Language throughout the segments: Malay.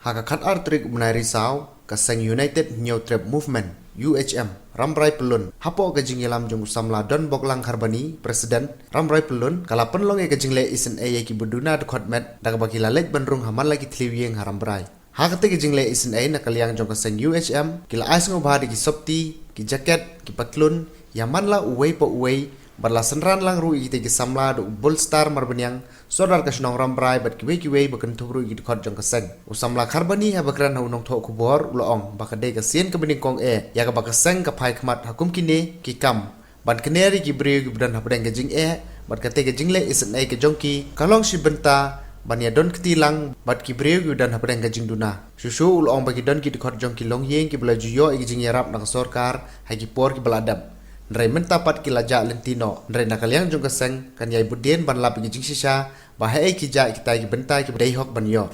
Hakakat artrik menai risau kaseng United New Trade Movement UHM Ramrai Pelun hapo kajing ilam jong usamla don boklang harbani Presiden Ramrai Pelun kalapan long kajing le isen ki beduna de khotmet daga bakila lek benrung haman lagi tliwieng haramrai hakate kajing le isen nakaliang jong kaseng UHM kila ais ngobhadi ki sopti ki jaket ki patlun yaman la uwei po uwei berlasenran lang ru ite ki samla do Bullstar marbanyang sodar kasnong Ramrai bat kiwe bakan tubru ki khot jong kaseng usamla kharbani ha bakran hu nong tho kubor uloong bakade ka sien ka bening kong ya ka bakaseng ka phai khmat hakum kine ki kam ban keneri ki bre ki bdan habdeng ka jing bat kate ka jingle isen ke jongki kalong si benta ban ya don ketilang bat ki bre ki bdan habdeng ka jing duna susu uloong bagi don ki khot jong ki long yeng ki belaju yo ki jing yarap na sorkar ha ki por ki beladam Nrai mentapat kilaja lentino nrai nakaliang jong kaseng kan yai budien ban lap ki jing sisa bahai ki ja kita ki benta ki dei hok ban yo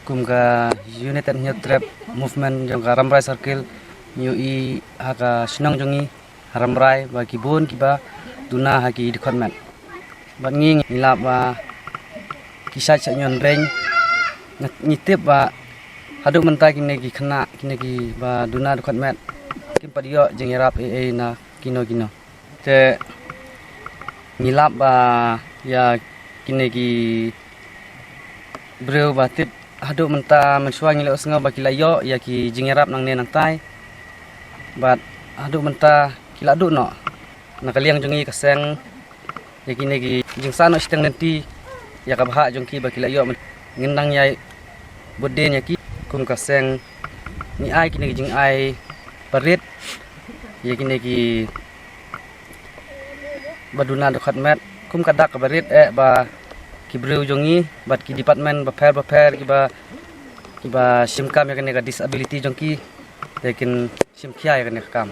kum ka United New Trade Movement jong ka Ramrai Circle new I haka sinong jongi Ramrai bagi bun kiba duna haki di khotmet bat nging nilap ba kisah nyon reng ngitip ba haduk mentai kini ki khana kini ki ba duna di khotmet kim padio jeng yarap na kino te nilap ba ya kini ki breu ba tip haduk menta mensuang ngilak senga ba kilayo ya ki jeng yarap nang ne nang tai bat haduk menta kila duk no nakaliang jongi kaseng yakini gi jingsa no siteng nanti ya ka bha jongki ba kila yo ngendang yai bodden yaki kum kaseng ni ai kini jing ai parit yakini gi baduna do khatmet kum kadak ka parit ba kibreu jongi bat ki department ba fair ki ba simkam yakini ka disability jongki yakin simkhia yakini kam